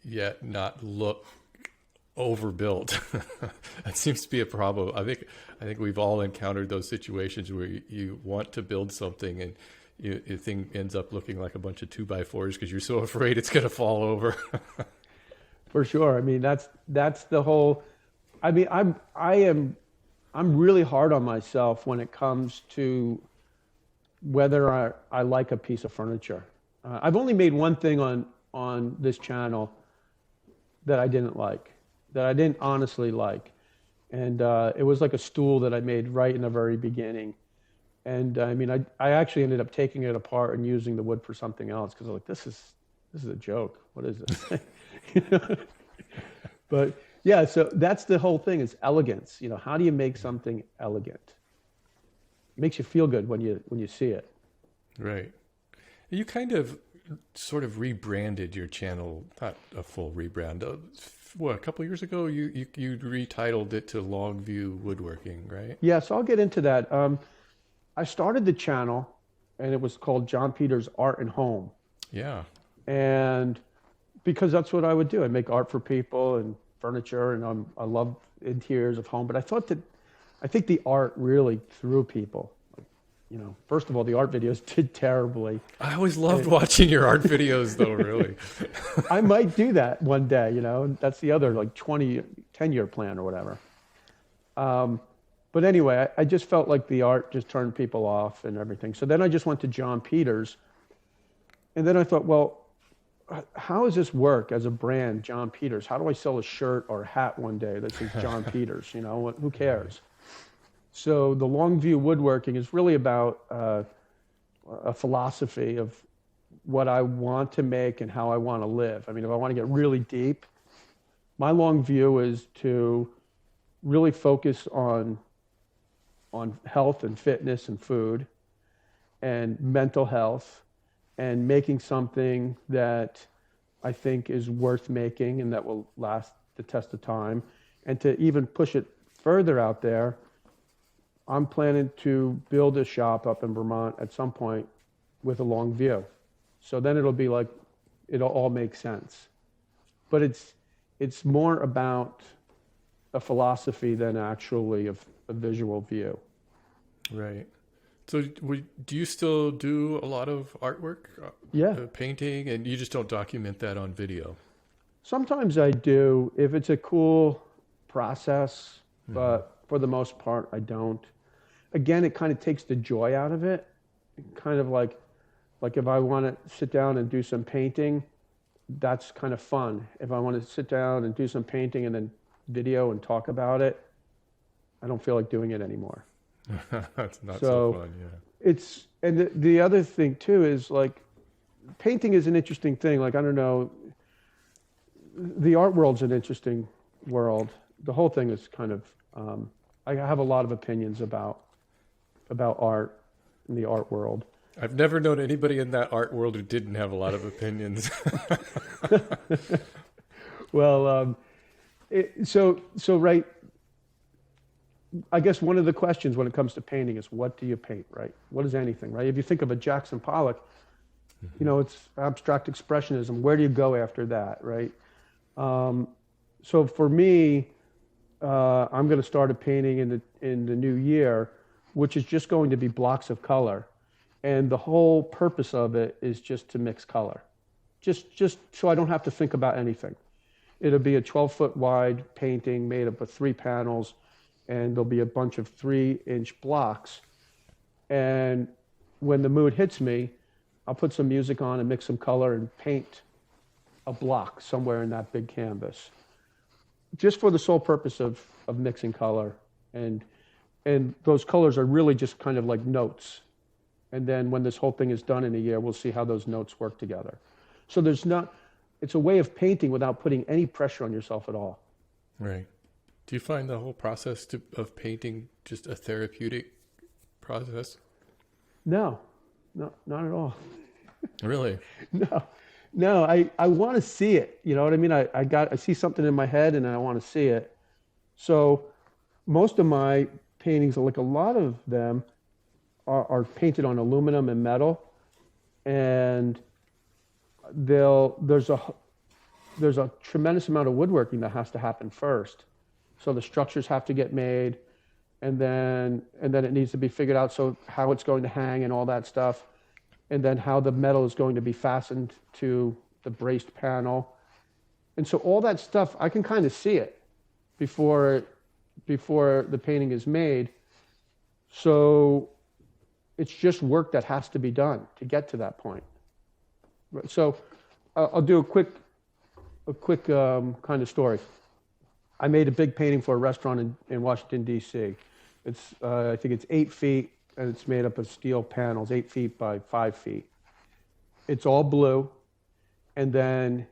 yet not look overbuilt. That seems to be a problem. I think we've all encountered those situations where you want to build something and the thing ends up looking like a bunch of 2x4s because you're so afraid it's going to fall over. For sure. I mean, that's the whole. I mean, I'm really hard on myself when it comes to whether I like a piece of furniture. I've only made one thing on this channel that I didn't like, that I didn't honestly like. And it was like a stool that I made right in the very beginning. And I mean, I actually ended up taking it apart and using the wood for something else because I was like, this is a joke. What is this? But yeah, so that's the whole thing, is elegance. How do you make something elegant? It makes you feel good when you see it. Right. You kind of sort of rebranded your channel, not a full rebrand. A couple of years ago, you retitled it to Longview Woodworking, right? Yeah, so I'll get into that. I started the channel, and it was called Jon Peters Art and Home. Yeah. And because that's what I would do. I'd make art for people and furniture, and I love interiors of home. But I think the art really threw people. First of all, the art videos did terribly. I always loved watching your art videos, though, really. I might do that one day, That's the other, 10-year plan or whatever. But anyway, I just felt like the art just turned people off and everything. So then I just went to Jon Peters. And then I thought, well, how does this work as a brand, Jon Peters? How do I sell a shirt or a hat one day that says Jon Peters? Who cares? So the Longview Woodworking is really about a philosophy of what I want to make and how I want to live. I mean, if I want to get really deep, my long view is to really focus on health and fitness and food and mental health, and making something that I think is worth making and that will last the test of time. And to even push it further out there, I'm planning to build a shop up in Vermont at some point with a long view. So then it'll be like, it'll all make sense. But it's more about a philosophy than actually a visual view. Right. So do you still do a lot of artwork? Yeah. Painting, and you just don't document that on video? Sometimes I do if it's a cool process, but for the most part, I don't. Again, it kind of takes the joy out of it. Kind of like if I want to sit down and do some painting, that's kind of fun. If I want to sit down and do some painting and then video and talk about it, I don't feel like doing it anymore. That's not so fun, yeah. The other thing too is painting is an interesting thing. I don't know, the art world's an interesting world. The whole thing is kind of, I have a lot of opinions about art in the art world. I've never known anybody in that art world who didn't have a lot of opinions. Well, right. I guess one of the questions when it comes to painting is, what do you paint, right? What is anything, right? If you think of a Jackson Pollock, it's abstract expressionism. Where do you go after that, right? So for me, I'm going to start a painting in the new year which is just going to be blocks of color. And the whole purpose of it is just to mix color. Just so I don't have to think about anything. It'll be a 12-foot wide painting made up of 3 panels, and there'll be a bunch of 3-inch blocks. And when the mood hits me, I'll put some music on and mix some color and paint a block somewhere in that big canvas, just for the sole purpose of mixing color. And those colors are really just kind of like notes. And then when this whole thing is done in a year, we'll see how those notes work together. So it's a way of painting without putting any pressure on yourself at all. Right. Do you find the whole process of painting just a therapeutic process? No, not at all. Really? No, I want to see it. You know what I mean? I see something in my head and I want to see it. So most of my paintings, like a lot of them, are painted on aluminum and metal, and there's a tremendous amount of woodworking that has to happen first. So the structures have to get made, and then it needs to be figured out, so how it's going to hang and all that stuff, and then how the metal is going to be fastened to the braced panel. And so all that stuff, I can kind of see it before the painting is made. So it's just work that has to be done to get to that point. So I'll do a quick kind of story. I made a big painting for a restaurant in Washington, D.C. It's I think it's 8 feet, and it's made up of steel panels, 8 feet by 5 feet. It's all blue, and then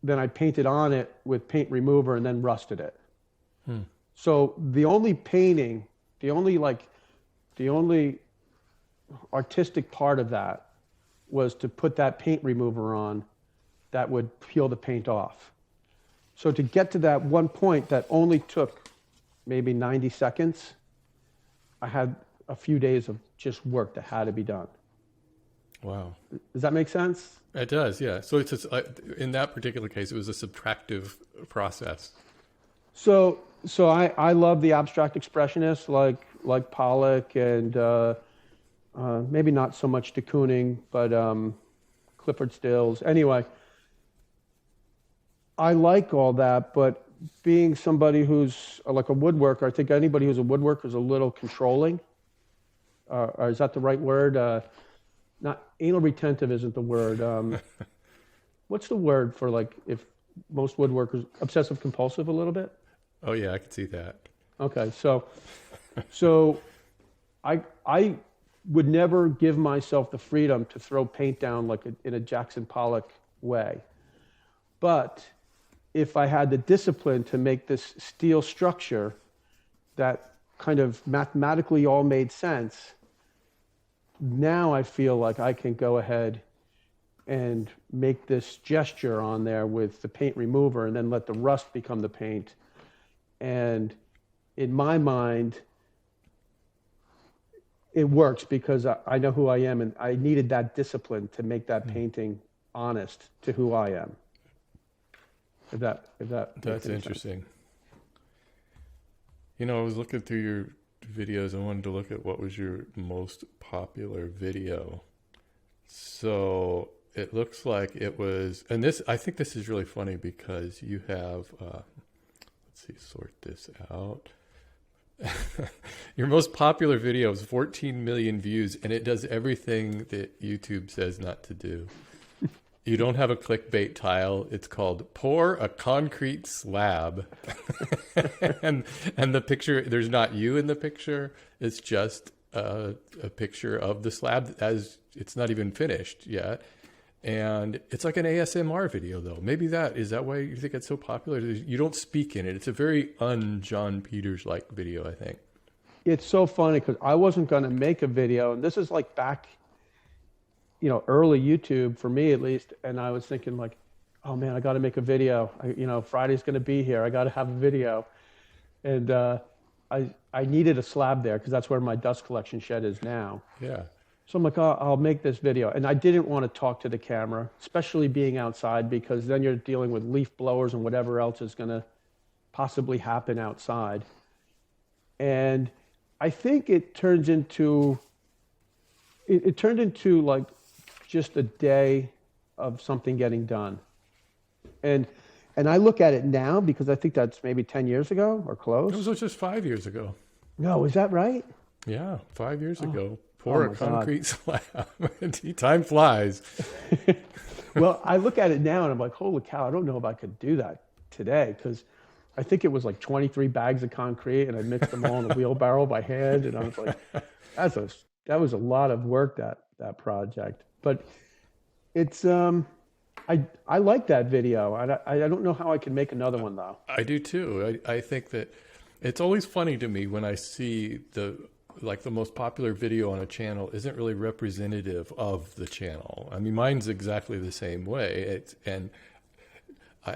I painted on it with paint remover and then rusted it. So the only artistic part of that was to put that paint remover on that would peel the paint off. So to get to that one point that only took maybe 90 seconds, I had a few days of just work that had to be done. Wow. Does that make sense? It does, yeah. So it's in that particular case, it was a subtractive process. So I love the abstract expressionists like Pollock and maybe not so much de Kooning, but Clifford Stills. Anyway, I like all that, but being somebody who's like a woodworker, I think anybody who's a woodworker is a little controlling. Or is that the right word? Not anal retentive isn't the word. What's the word for like if most woodworkers obsessive compulsive a little bit? Oh yeah, I can see that. Okay, so I would never give myself the freedom to throw paint down like in a Jackson Pollock way. But if I had the discipline to make this steel structure that kind of mathematically all made sense, now I feel like I can go ahead and make this gesture on there with the paint remover and then let the rust become the paint. And in my mind, it works because I know who I am, and I needed that discipline to make that painting honest to who I am. If that's interesting. You know, I was looking through your videos. I wanted to look at what was your most popular video. So it looks like it was, and I think this is really funny because you have, sort this out. Your most popular video is 14 million views, and it does everything that YouTube says not to do. You don't have a clickbait tile. It's called Pour a Concrete Slab. and the picture, there's not you in the picture. It's just a picture of the slab as it's not even finished yet. And it's like an ASMR video, though. Maybe is that why you think it's so popular? You don't speak in it. It's a very Jon Peters-like video, I think. It's so funny because I wasn't going to make a video, and this is like back, early YouTube for me at least. And I was thinking like, oh man, I got to make a video. Friday's going to be here. I got to have a video. And I needed a slab there because that's where my dust collection shed is now. Yeah. So I'm like, oh, I'll make this video. And I didn't want to talk to the camera, especially being outside, because then you're dealing with leaf blowers and whatever else is going to possibly happen outside. And I think it turns into, it turned into like just a day of something getting done. And I look at it now because I think that's maybe 10 years ago or close. It was just 5 years ago. No, is that right? Yeah, 5 years ago. Pour a my concrete slab. Time flies. Well, I look at it now and I'm like, holy cow, I don't know if I could do that today, because I think it was like 23 bags of concrete and I mixed them all in a wheelbarrow by hand. And I was like, that was a lot of work, that project. But it's, I like that video. I don't know how I can make another one though. I do too. I think that it's always funny to me when I see the most popular video on a channel isn't really representative of the channel. I mean, mine's exactly the same way. And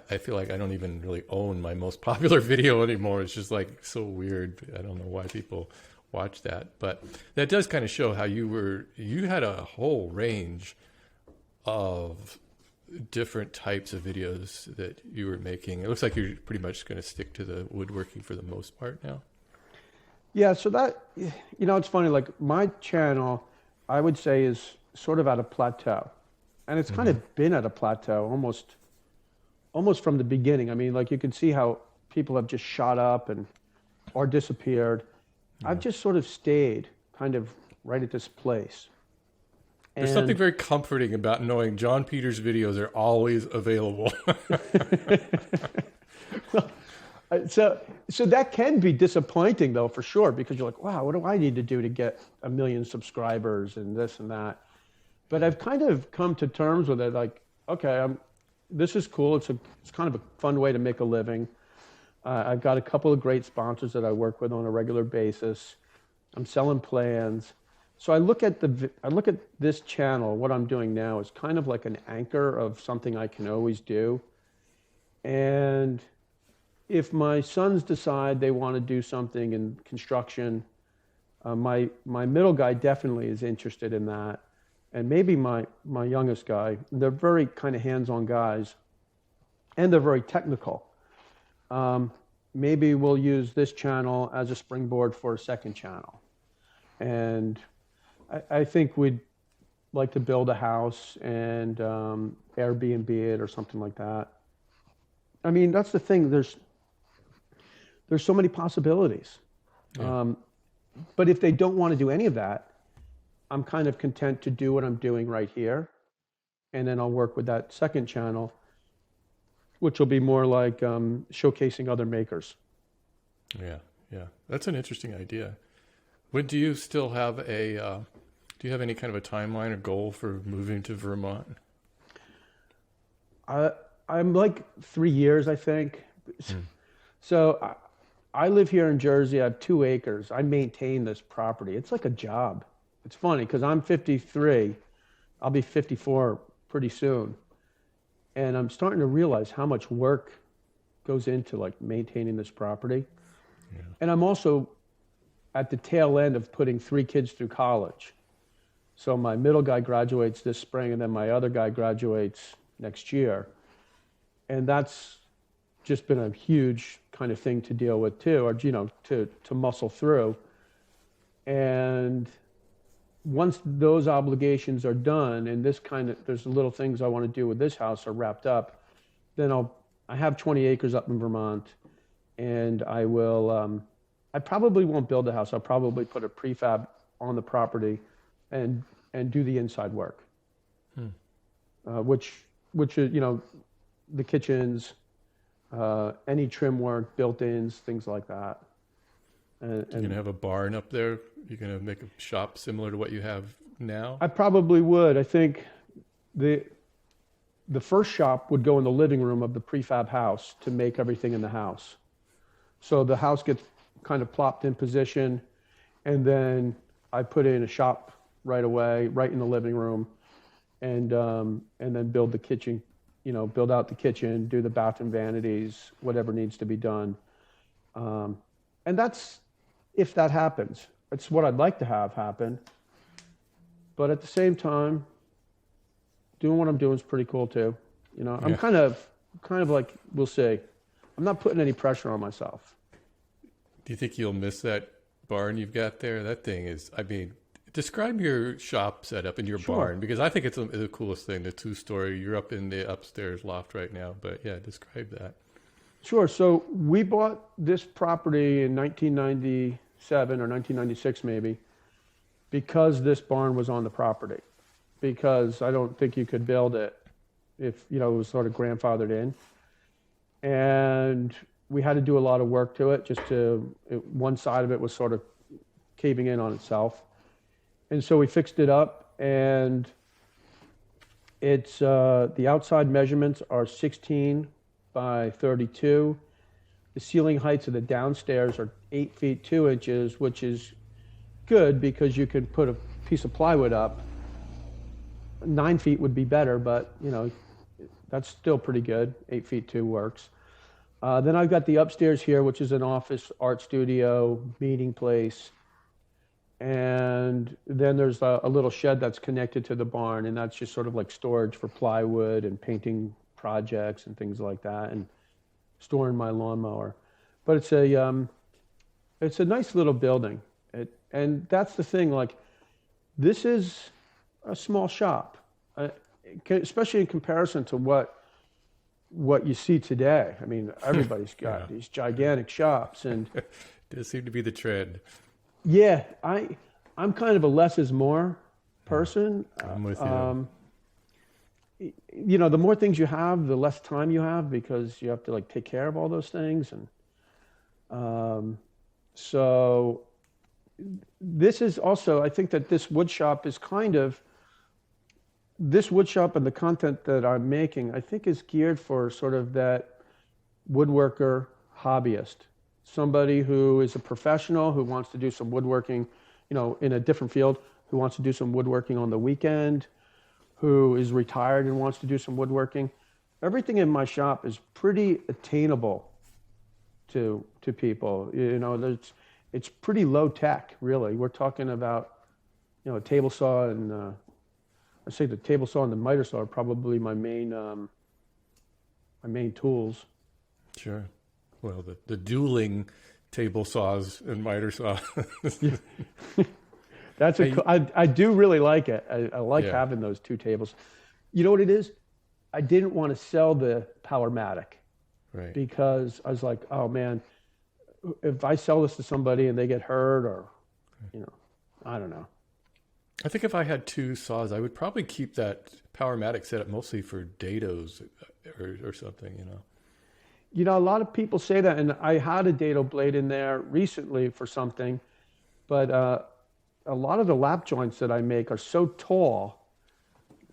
I feel like I don't even really own my most popular video anymore. It's just like so weird. I don't know why people watch that, but that does kind of show how you had a whole range of different types of videos that you were making. It looks like you're pretty much going to stick to the woodworking for the most part now. Yeah, so that, it's funny, like my channel, I would say is sort of at a plateau. And it's kind of been at a plateau almost from the beginning. I mean, like you can see how people have just shot up or disappeared. Yeah. I've just sort of stayed kind of right at this place. There's something very comforting about knowing Jon Peters' videos are always available. So that can be disappointing though, for sure, because you're like, wow, what do I need to do to get 1 million subscribers and this and that? But I've kind of come to terms with it. Like, okay, this is cool. It's kind of a fun way to make a living. I've got a couple of great sponsors that I work with on a regular basis. I'm selling plans. So I look at this channel, what I'm doing now is kind of like an anchor of something I can always do. And if my sons decide they want to do something in construction, my middle guy definitely is interested in that. And maybe my youngest guy, they're very kind of hands-on guys, and they're very technical. Maybe we'll use this channel as a springboard for a second channel. And I think we'd like to build a house and Airbnb it or something like that. I mean, that's the thing. There's so many possibilities. Yeah. But if they don't want to do any of that, I'm kind of content to do what I'm doing right here. And then I'll work with that second channel, which will be more like showcasing other makers. Yeah. That's an interesting idea. Do you still have do you have any kind of a timeline or goal for moving to Vermont? I'm like 3 years, I think. So I live here in Jersey. I have 2 acres. I maintain this property. It's like a job. It's funny because I'm 53. I'll be 54 pretty soon. And I'm starting to realize how much work goes into like maintaining this property. Yeah. And I'm also at the tail end of putting 3 kids through college. So my middle guy graduates this spring, and then my other guy graduates next year. And that's just been a huge kind of thing to deal with too, or to muscle through. And once those obligations are done, and there's little things I want to do with this house are wrapped up, then I have 20 acres up in Vermont, and I will. I probably won't build a house. I'll probably put a prefab on the property, and do the inside work, which is the kitchens. Any trim work, built-ins, things like that. You're going to have a barn up there? You're going to make a shop similar to what you have now? I probably would. I think the first shop would go in the living room of the prefab house to make everything in the house. So the house gets kind of plopped in position, and then I put in a shop right away, right in the living room, and then build the kitchen. Build out the kitchen, do the bathroom vanities, whatever needs to be done. And that's, if that happens, it's what I'd like to have happen. But at the same time, doing what I'm doing is pretty cool too. I'm kind of like, we'll see. I'm not putting any pressure on myself. Do you think you'll miss that barn you've got there. That thing is, I mean, describe your shop setup in your Sure. barn, because I think it's the coolest thing, the 2-story. You're up in the upstairs loft right now, but yeah, describe that. Sure. So we bought this property in 1997 or 1996 maybe, because this barn was on the property, because I don't think you could build it if, it was sort of grandfathered in. And we had to do a lot of work to it, one side of it was sort of caving in on itself. And so we fixed it up, and it's, the outside measurements are 16 by 32. The ceiling heights of the downstairs are 8 feet 2 inches, which is good because you can put a piece of plywood up. 9 feet would be better, but that's still pretty good. 8 feet 2 works. Then I've got the upstairs here, which is an office, art studio, meeting place. And then there's a little shed that's connected to the barn, and that's just sort of like storage for plywood and painting projects and things like that, and storing my lawnmower. But it's a nice little building. And that's the thing, like, this is a small shop, especially in comparison to what you see today. I mean, everybody's got these gigantic shops, and does seem to be the trend. Yeah, I'm kind of a less is more person. I'm with you. The more things you have, the less time you have, because you have to take care of all those things. And so this is also, I think that this wood shop and the content that I'm making, I think is geared for sort of that woodworker hobbyist. Somebody who is a professional, who wants to do some woodworking, in a different field, who wants to do some woodworking on the weekend, who is retired and wants to do some woodworking. Everything in my shop is pretty attainable to people. It's pretty low tech, really. We're talking about, a table saw, and I say the table saw and the miter saw are probably my main tools. Sure. Well, the dueling table saws and miter saw. I do really like it. I like having those two tables. You know what it is? I didn't want to sell the Powermatic, right? Because I was like, oh man, if I sell this to somebody and they get hurt, or, I don't know. I think if I had two saws, I would probably keep that Powermatic set up mostly for dados or something, A lot of people say that, and I had a dado blade in there recently for something, but a lot of the lap joints that I make are so tall,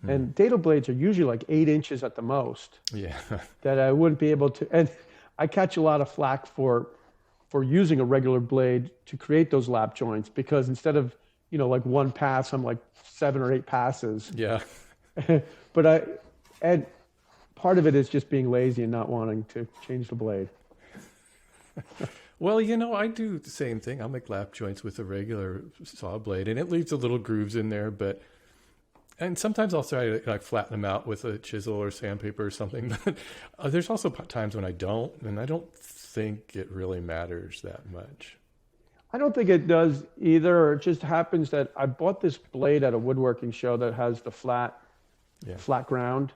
and dado blades are usually like 8 inches at the most. Yeah. That I wouldn't be able to, and I catch a lot of flack for using a regular blade to create those lap joints, because instead of, like one pass, I'm like 7 or 8 passes. Yeah. And part of it is just being lazy and not wanting to change the blade. Well, I do the same thing. I'll make lap joints with a regular saw blade, and it leaves the little grooves in there, and sometimes I'll try to flatten them out with a chisel or sandpaper or something. But there's also times when I don't, and I don't think it really matters that much. I don't think it does either. It just happens that I bought this blade at a woodworking show that has the flat ground,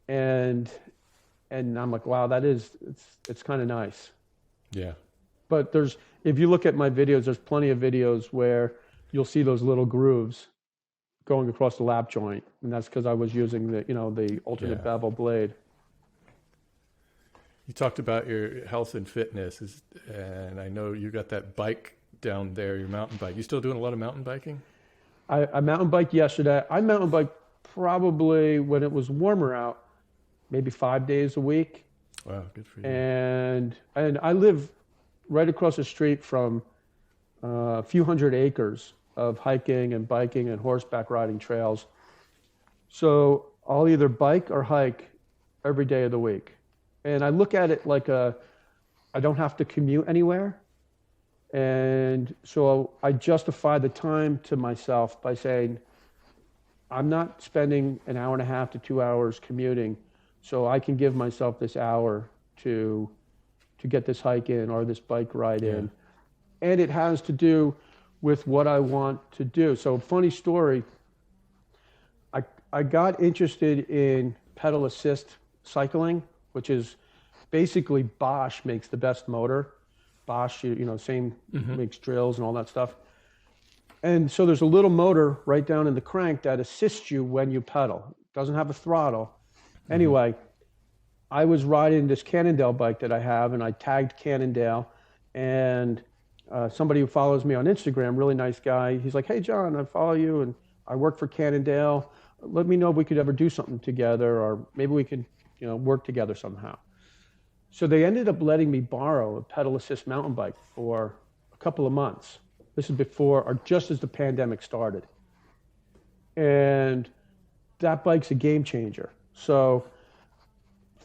and I'm like, wow, it's kind of nice. Yeah. But if you look at my videos, there's plenty of videos where you'll see those little grooves going across the lap joint, and that's because I was using the alternate bevel blade. You talked about your health and fitness, and I know you got that bike down there, your mountain bike. You still doing a lot of mountain biking? I mountain biked yesterday. I mountain biked probably when it was warmer out, maybe 5 days a week. Wow, good for you. And I live right across the street from a few hundred acres of hiking and biking and horseback riding trails. So I'll either bike or hike every day of the week. And I look at it like I don't have to commute anywhere. And so I justify the time to myself by saying, I'm not spending an hour and a half to 2 hours commuting, so I can give myself this hour to get this hike in or this bike ride in. and it has to do with what I want to do. So funny story, I got interested in pedal assist cycling, which is basically Bosch makes the best motor. Bosch, same makes drills and all that stuff. And so there's a little motor right down in the crank that assists you when you pedal. It doesn't have a throttle. Anyway, I was riding this Cannondale bike that I have, and I tagged Cannondale, and somebody who follows me on Instagram, really nice guy, he's like, "Hey, John, I follow you, and I work for Cannondale. Let me know if we could ever do something together, or maybe we could, work together somehow." So they ended up letting me borrow a pedal assist mountain bike for a couple of months. This is before, or just as the pandemic started. And that bike's a game changer. So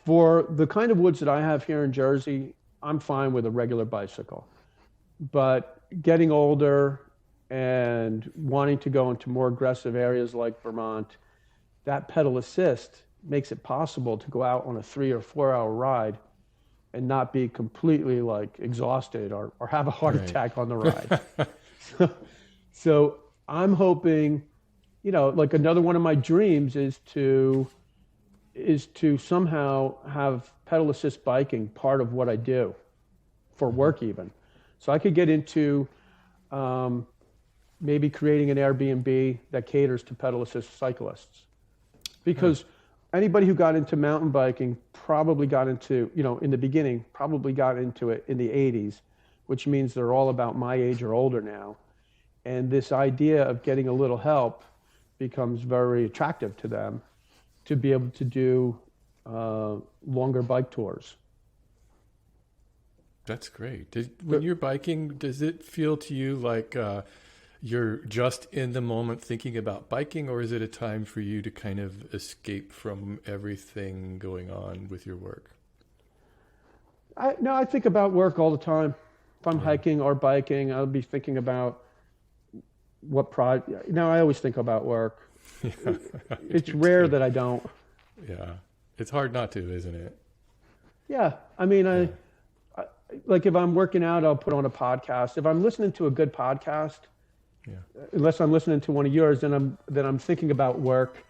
for the kind of woods that I have here in Jersey, I'm fine with a regular bicycle. But getting older and wanting to go into more aggressive areas like Vermont, that pedal assist makes it possible to go out on a 3 or 4 hour ride and not be completely exhausted or have a heart attack on the ride. So I'm hoping, another one of my dreams is to somehow have pedal assist biking part of what I do for work even. So I could get into maybe creating an Airbnb that caters to pedal assist cyclists. Because anybody who got into mountain biking probably got into, in the beginning, probably got into it in the 80s, which means they're all about my age or older now. And this idea of getting a little help becomes very attractive to them to be able to do longer bike tours. That's great. When you're biking, does it feel to you like you're just in the moment thinking about biking, or is it a time for you to kind of escape from everything going on with your work? I think about work all the time. If I'm hiking or biking, I'll be thinking about what project. I always think about work. Yeah, it's rare that I don't. Yeah. It's hard not to, isn't it? Yeah. I mean, I like if I'm working out, I'll put on a podcast. If I'm listening to a good podcast, unless I'm listening to one of yours, then I'm thinking about work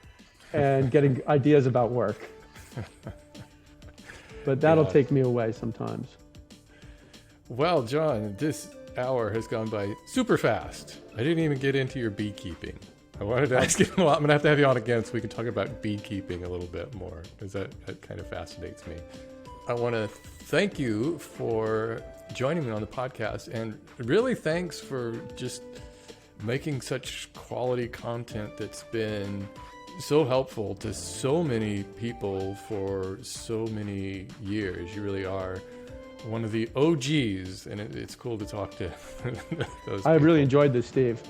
and getting ideas about work. But that'll take me away sometimes. Well, John, this hour has gone by super fast. I didn't even get into your beekeeping. I wanted to ask you, well, I'm going to have you on again so we can talk about beekeeping a little bit more, because that kind of fascinates me. I want to thank you for joining me on the podcast, and really thanks for just making such quality content that's been so helpful to so many people for so many years. You really are one of the OGs, and it's cool to talk to those people. I really enjoyed this, Steve.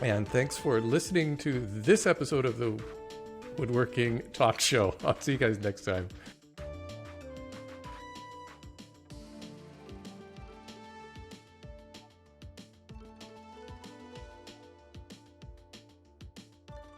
And thanks for listening to this episode of the Woodworking Talk Show. I'll see you guys next time.